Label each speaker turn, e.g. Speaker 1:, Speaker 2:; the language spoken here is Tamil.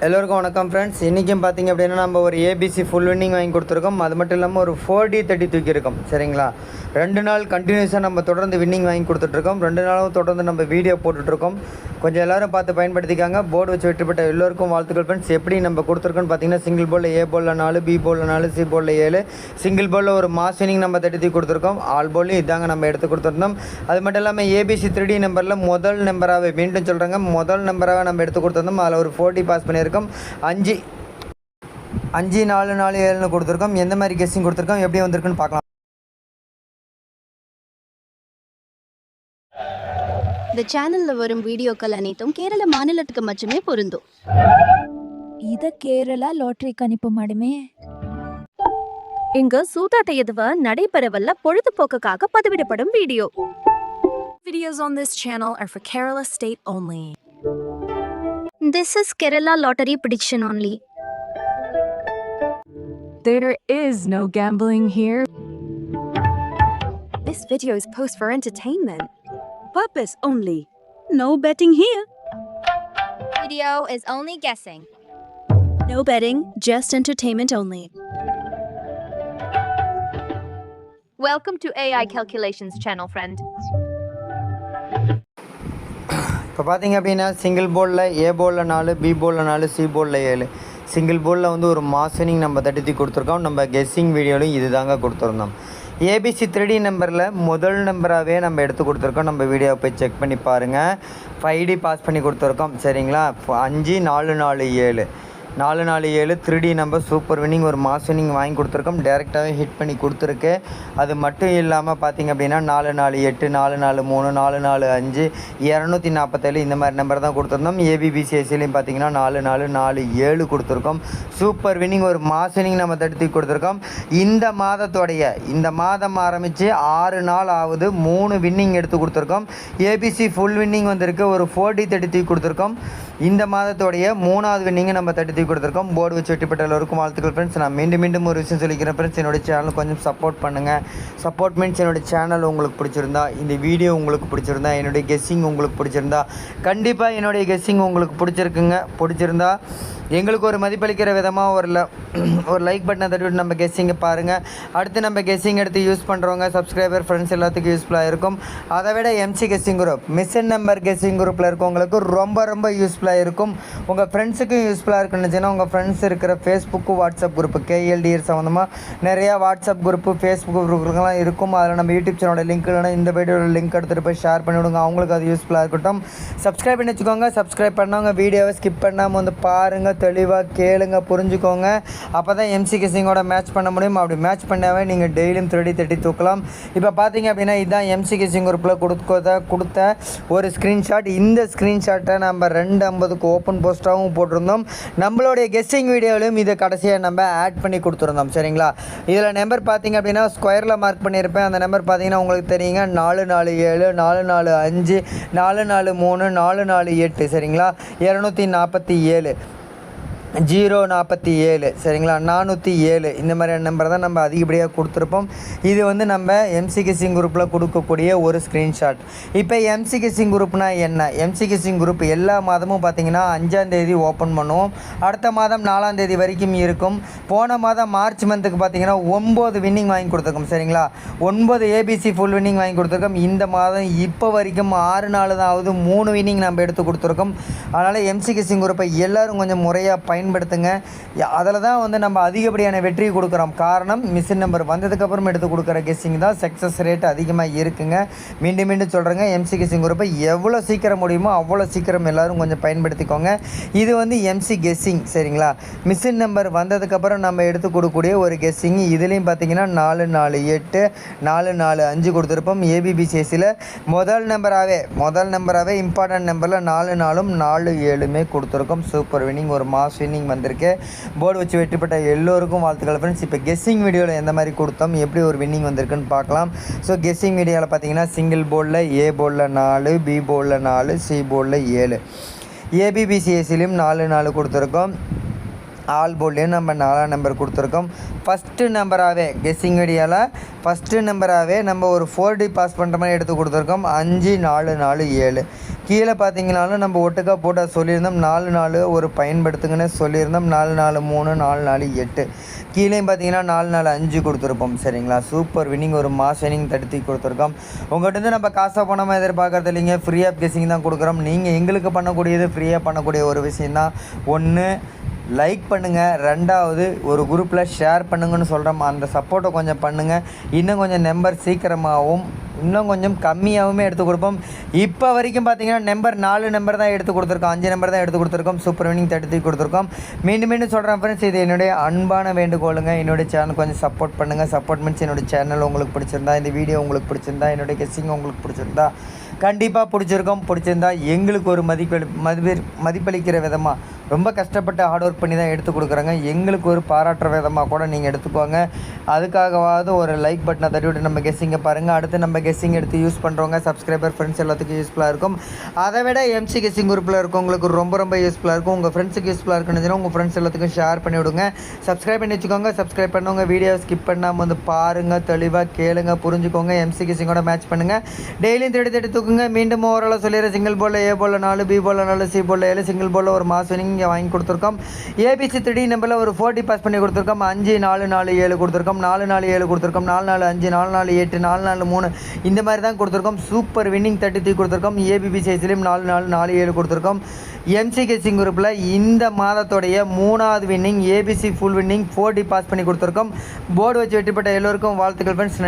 Speaker 1: எல்லோருக்கும் வணக்கம் ஃப்ரெண்ட்ஸ். இன்றைக்கும் பார்த்திங்க அப்படின்னா நம்ம ஒரு ஏபிசி ஃபுல் வின்னிங் வாங்கி கொடுத்துருக்கோம். அது மட்டும் இல்லாமல் ஒரு 4D30 தூக்கியிருக்கோம். சரிங்களா, 2 நாள் கண்டினியூஸாக நம்ம தொடர்ந்து வின்னிங் வாங்கி கொடுத்துட்ருக்கோம். 2 நாளும் தொடர்ந்து நம்ம வீடியோ போட்டுட்ருக்கோம். கொஞ்சம் எல்லோரும் பார்த்து பயன்படுத்திக்காங்க. போர்டு வச்சு வெற்றிப்பட்ட எல்லோருக்கும் வாழ்த்துக்கள் ஃப்ரெண்ட்ஸ். எப்படி நம்ம கொடுத்துருக்கோன்னு பார்த்தீங்கன்னா, சிங்கிள் போர்டில் ஏ போர்டில் 4, பி போர்டில் 4, சி போர்டில் 7, சிங்கிள் போர்டில் ஒரு மாஸ் வின்னிங் நம்ம 30 கொடுத்துருக்கோம். ஆல் போர்ட்லையும் இதாங்க நம்ம எடுத்து கொடுத்துருந்தோம். அது மட்டும் இல்லாமல் ஏபிசி 3D நம்பரில் முதல் நம்பராகவே, மீண்டும் சொல்கிறாங்க, முதல் நம்பராக நம்ம எடுத்து கொடுத்துருந்தோம். அதில் ஒரு 4D பாஸ் பண்ணியிருக்கோம். 5 4 4 7 கொடுத்துருக்கோம். எந்த மாதிரி கெஸ்ஸிங் கொடுத்துருக்கோம், எப்படி வந்திருக்குன்னு பார்க்கலாம்.
Speaker 2: இந்த சேனல்ல வரும் வீடியோக்கள் அனைத்தும் கேரள மாநிலத்துக்கு மட்டுமே பொருந்தும்.
Speaker 3: இத கேரளா லாட்டரி கணிப்பு மாடுமே.
Speaker 4: இங்கு சூதாட்ட எதுவ நடைபெறவல்ல பொழுதுபோக்குக்காக பதிவிடப்படும் video.
Speaker 5: Videos on this channel are for Kerala state only.
Speaker 2: This is Kerala lottery prediction only.
Speaker 5: There is no gambling here. This video is post for entertainment purpose only. No betting here.
Speaker 6: Video is only guessing.
Speaker 5: No betting, just entertainment only.
Speaker 6: Welcome to AI Calculations channel, friend.
Speaker 1: இப்போ பார்த்தீங்க அப்படின்னா, சிங்கிள் போர்டில் ஏ போர்டில் 4, பி போர்டில் 4, சி போர்டில் 7, சிங்கிள் போர்டில் வந்து ஒரு மாஸ் வின்னிங் நம்ம 30 கொடுத்துருக்கோம். நம்ம கெஸ்ஸிங் வீடியோலையும் இது தாங்க கொடுத்துருந்தோம். ஏபிசி 3D நம்பரில் முதல் நம்பராகவே நம்ம எடுத்து கொடுத்துருக்கோம். நம்ம வீடியோ போய் செக் பண்ணி பாருங்கள். 5D பாஸ் பண்ணி கொடுத்துருக்கோம். சரிங்களா, 5 4 4 7 4 4 7 3D நம்பர் சூப்பர் வின்னிங், ஒரு மாஸ் வின்னிங் வாங்கி கொடுத்துருக்கோம். டேரெக்டாகவே ஹிட் பண்ணி கொடுத்துருக்கு. அது மட்டும் இல்லாமல் பார்த்திங்க அப்படின்னா 4 4 8 4 4 3 4 4 5 247 இந்த மாதிரி நம்பர் தான் கொடுத்துருந்தோம். ஏபிபிசிஎஸ்சிலையும் பார்த்திங்கன்னா 4 4 4 7 கொடுத்துருக்கோம். சூப்பர் வின்னிங், ஒரு மாஸ் வின்னிங் நம்ம 30 கொடுத்துருக்கோம். இந்த மாதம் ஆரம்பித்து 6 நாள் ஆகுது. 3 வின்னிங் எடுத்து கொடுத்துருக்கோம். ஏபிசி ஃபுல் வின்னிங் வந்திருக்கு. ஒரு 4D30 கொடுத்துருக்கோம். இந்த மாதத்தோடைய 3வது வின்னிங்கை நம்ம 30 கொடுத்துருக்கோம். போர்டு வச்சு வெட்டிப்பட்ட எல்லோருக்கும் வாழ்த்துக்கள் ஃப்ரெண்ட்ஸ். நான் மீண்டும் ஒரு விஷயம் சொல்லிக்கிறேன் ஃப்ரெண்ட்ஸ். என்னோடய சேனல் கொஞ்சம் சப்போர்ட் பண்ணுங்கள். சப்போர்ட் மீன்ஸ் என்னோடய சேனல் உங்களுக்கு பிடிச்சிருந்தா, இந்த வீடியோ உங்களுக்கு பிடிச்சிருந்தா, என்னுடைய கெஸ்ஸிங் உங்களுக்கு பிடிச்சிருந்தா, கண்டிப்பாக என்னுடைய கெஸ்ஸிங் உங்களுக்கு பிடிச்சிருந்தா எங்களுக்கு ஒரு மதிப்பளிக்கிற விதமாக ஒரு லைக் பட்டனை தட்டிவிட்டு நம்ம கெஸ்ஸிங்கை பாருங்கள். அடுத்து நம்ம கெஸ்ஸிங் எடுத்து யூஸ் பண்ணுறவங்க சப்ஸ்கிரைபர் ஃப்ரெண்ட்ஸ் எல்லாத்துக்கும் யூஸ்ஃபுல்லாக இருக்கும். அதை விட MC guessing group, mission number guessing குரூப்பில் இருக்கவங்களுக்கு ரொம்ப யூஸ்ஃபுல்லாக இருக்கும். உங்கள் ஃப்ரெண்ட்ஸுக்கும் யூஸ்ஃபுல்லாக இருக்குன்னு உங்கள் ஃப்ரெண்ட்ஸ் இருக்கிற ஃபேஸ்புக்கு, வாட்ஸ்அப் குரூப்பு, கேஎல்டிஆர் சம்மந்தமாக நிறையா வாட்ஸ்அப் குரூப்பு, ஃபேஸ்புக் குரூப்புலாம் இருக்கும். அதில் நம்ம யூடியூப் சேனலோட லிங்க் இல்லைனா இந்த வீடியோட லிங்க் எடுத்துகிட்டு போய் ஷேர் பண்ணிவிடுங்க. அவங்களுக்கு அது யூஸ்ஃபுல்லாக இருக்கட்டும். சப்ஸ்கிரைப் பண்ணி வச்சுக்கோங்க. சப்ஸ்கிரைப் பண்ணவங்க வீடியோவை ஸ்கிப் பண்ணாமல் வந்து பாருங்கள், தெளிவாக கேளுங்க, புரிஞ்சுக்கோங்க. அப்போ தான் எம்சி கெஸ்ஸிங்கோட மேட்ச் பண்ண முடியும். அப்படி மேட்ச் பண்ணாவே நீங்கள் டெய்லியும் 30 தூக்கலாம். இப்போ பார்த்தீங்க அப்படின்னா இதுதான் எம்சி கெஸ்ஸிங் குரூப்பில் கொடுத்த ஒரு ஸ்க்ரீன்ஷாட். இந்த ஸ்க்ரீன்ஷாட்டை நம்ம 250க்கு ஓப்பன் போஸ்ட்டாகவும் போட்டிருந்தோம். நம்மளுடைய கெஸ்ஸிங் வீடியோவிலையும் இதை கடைசியாக நம்ம ஆட் பண்ணி கொடுத்துருந்தோம். சரிங்களா, இதில் நம்பர் பார்த்தீங்க அப்படின்னா ஸ்கொயரில் மார்க் பண்ணியிருப்பேன். அந்த நம்பர் பார்த்தீங்கன்னா உங்களுக்கு தெரியுங்க, 4 4 7 4 4 5 4 4 3 4 4 8. சரிங்களா, 247 047. சரிங்களா, 407 இந்த மாதிரியான நம்பர் தான் நம்ம அதிகப்படியாக கொடுத்துருப்போம். இது வந்து நம்ம எம்சி கெஸ்ஸிங் குரூப்பில் கொடுக்கக்கூடிய ஒரு ஸ்க்ரீன்ஷாட். இப்போ எம்சி கெஸ்ஸிங் குரூப்னா என்ன? எம்சி கெஸ்ஸிங் குரூப் எல்லா மாதமும் பார்த்திங்கன்னா 5ஆம் தேதி ஓப்பன் பண்ணுவோம். அடுத்த மாதம் 4ஆம் தேதி வரைக்கும் இருக்கும். போன மாதம் மார்ச் மந்த்துக்கு பார்த்திங்கன்னா 9 வின்னிங் வாங்கி கொடுத்துருக்கோம். சரிங்களா, 9 ஏபிசி ஃபுல் வின்னிங் வாங்கி கொடுத்துருக்கோம். இந்த மாதம் இப்போ வரைக்கும் 6 நாள் தான் ஆகுது. 3 வின்னிங் நம்ம எடுத்து கொடுத்துருக்கோம். அதனால் எம்சி கெஸ்ஸிங் குரூப்பை எல்லோரும் கொஞ்சம் முறையாக பயன்படுத்துங்க. அதில் தான் வந்து நம்ம அதிகப்படியான வெற்றி கொடுக்குறோம். காரணம், மிஷின் நம்பர் வந்ததுக்கப்புறம் எடுத்து கொடுக்குற கெஸ்ஸிங் தான் சக்ஸஸ் ரேட் அதிகமாக இருக்குங்க. மீண்டும் சொல்கிறேங்க, எம்சி கெஸ்ஸிங் குரூப்பை எவ்வளோ சீக்கிரம் முடியுமோ அவ்வளோ சீக்கிரம் எல்லோரும் கொஞ்சம் பயன்படுத்திக்கோங்க. இது வந்து எம்சி கெஸ்ஸிங். சரிங்களா, மிஷின் நம்பர் வந்ததுக்கப்புறம் நம்ம எடுத்து கொடுக்கக்கூடிய ஒரு கெஸ்ஸிங். இதுலேயும் பார்த்தீங்கன்னா 4 4 8 4 4 5 கொடுத்துருப்போம். ஏபிபிசிஎஸ்சியில் முதல் நம்பராகவே இம்பார்ட்டன்ட் நம்பரில் 4 4 4 7 கொடுத்துருக்கோம். சூப்பர் வின்னிங், ஒரு மாஸ் வின்னிங் வந்திருக்கு. போர்டு வச்சு வெற்றிப்பட்ட எல்லோருக்கும் வாழ்த்துக்கள் ஃப்ரெண்ட்ஸ். இப்போ கெஸ்ஸிங் வீடியோவில் எந்த மாதிரி கொடுத்தோம், எப்படி ஒரு வின்னிங் வந்திருக்குன்னு பார்க்கலாம். ஸோ கெஸ்ஸிங் வீடியோவில் பார்த்தீங்கன்னா சிங்கிள் போர்டில் ஏ போர்டில் 4, பி போர்டில் 4, சி போர்டில் 7, ஏபிபிசிஎஸ்சிலையும் 4 4 கொடுத்துருக்கோம். ஆல் போர்ட்லேயும் நம்ம 4ஆம் நம்பர் கொடுத்துருக்கோம். ஃபஸ்ட்டு நம்பராகவே கெஸ்ஸிங் வீடியோவில் ஃபஸ்ட்டு நம்பராகவே நம்ம ஒரு 4D பாஸ் பண்ணுற மாதிரி எடுத்து கொடுத்துருக்கோம். 5 4 4 7. கீழே பார்த்தீங்கனாலும் நம்ம ஒட்டுக்கா போட்ட சொல்லியிருந்தோம். 4 4 ஒரு பயன்படுத்துங்கன்னு சொல்லியிருந்தோம். 4 4 3 4 4 8. கீழேயும் பார்த்தீங்கன்னா 4 4 5 கொடுத்துருப்போம். சரிங்களா, சூப்பர் வின்னிங், ஒரு மாஸ் வின்னிங் தடுத்தி கொடுத்துருக்கோம். உங்கள்கிட்ட நம்ம காசாக பணமாக எதிர்பார்க்கறது இல்லைங்க, ஃப்ரீ ஆஃப் கெஸ்ஸிங் தான் கொடுக்குறோம். நீங்கள் எங்களுக்கு பண்ணக்கூடியது ஃப்ரீயாக பண்ணக்கூடிய ஒரு விஷயந்தான். ஒன்று, லைக் பண்ணுங்கள். ரெண்டாவது, ஒரு குரூப்பில் ஷேர் பண்ணுங்கன்னு சொல்கிறோம். அந்த சப்போர்ட்டை கொஞ்சம் பண்ணுங்கள். இன்னும் கொஞ்சம் நம்பர் சீக்கிரமாகவும் இன்னும் கொஞ்சம் கம்மியாகவுமே எடுத்து கொடுப்போம். இப்போ வரைக்கும் பார்த்தீங்கன்னா நம்பர் 4 நம்பர் தான் எடுத்து கொடுத்துருக்கோம், 5 நம்பர் தான் எடுத்து கொடுத்துருக்கோம். சூப்பர் வினிங் 33 கொடுத்துருக்கோம். மீண்டும் சொல்கிறேன் ஃப்ரெண்ட்ஸ், இது என்னுடைய அன்பான வேண்டுகோளுங்க. என்னுடைய சேனல் கொஞ்சம் சப்போர்ட் பண்ணுங்கள். சப்போர்ட் மீன்ஸ் என்னுடைய சேனல் உங்களுக்கு பிடிச்சிருந்தா, இந்த வீடியோ உங்களுக்கு பிடிச்சிருந்தா, என்னுடைய கெஸ்ஸிங் உங்களுக்கு பிடிச்சிருந்தா, கண்டிப்பாக பிடிச்சிருந்தா எங்களுக்கு ஒரு மதிப்பளிக்கிற விதமாக ரொம்ப கஷ்டப்பட்டு ஹார்ட் ஒர்க் பண்ணி தான் எடுத்து கொடுக்குறாங்க. எங்களுக்கு ஒரு பாராட்டுற விதமாக கூட நீங்கள் எடுத்துக்கோங்க. அதுக்காகவாவது ஒரு லைக் பட்டனை தட்டி விட்டு நம்ம கெஸ்ஸிங்கை பாருங்கள். அடுத்து நம்ம கெஸ்ஸிங் எடுத்து யூஸ் பண்ணுறவங்க சப்ஸ்கிரைபர் ஃப்ரெண்ட்ஸ் எல்லாத்துக்கும் யூஸ்ஃபுல்லாக இருக்கும். அதை விட எம்சி கெஸ்ஸிங் குரூப்பில் இருக்கவங்களுக்கு ரொம்ப யூஸ்ஃபுல்லாக இருக்கும். உங்கள் ஃப்ரெண்ட்ஸுக்கு யூஸ்ஃபுல்லாக இருக்குன்னு உங்கள் ஃப்ரெண்ட்ஸ் எல்லாத்துக்கும் ஷேர் பண்ணி விடுங்க. சப்ஸ்கிரைப் பண்ணி வச்சுக்கோங்க. சப்ஸ்கிரைப் பண்ணவங்க வீடியோ ஸ்கிப் பண்ணாமல் வந்து பாருங்கள், தெளிவாக கேளுங்க, புரிஞ்சுக்கோங்க. எம்சி கெஸ்ஸிங்கோட மேட்ச் பண்ணுங்கள். டெய்லியும் தேடி தூக்குங்க. மீண்டும் ஓவராலாக சொல்லிடுறேன். சிங்கிள் போலில் A போலில் 4, B போலில் 4, C போலில் 7, சிங்கிள் போலில் ஒரு மாஸ் வினிங் வாங்கி கொடுத்துருக்கோம். ABC 3D நம்பரில் ஒரு 4D பாஸ் பண்ணி கொடுத்துருக்கோம். 5 4 4 7 கொடுத்துருக்கோம். 4 4 7 கொடுத்துருக்கோம். 4 4 5 4 4 8 4 4 3 இந்த மாதிரி தான் கொடுத்துருக்கோம். சூப்பர் வின்னிங் 33 கொடுத்துருக்கோம். ABB சைஸ்லேயும் 4 4 4 7 கொடுத்துருக்கோம். எம்சி கெஸ்ஸிங் குரூப்பில் இந்த மாதத்தோடைய 3வது winning ABC full winning 4D pass பண்ணி கொடுத்துருக்கோம். போர்டு வச்சு வெற்றி பெற்ற எல்லோருக்கும் வாழ்த்துக்கள் ஃப்ரெண்ட்ஸ்.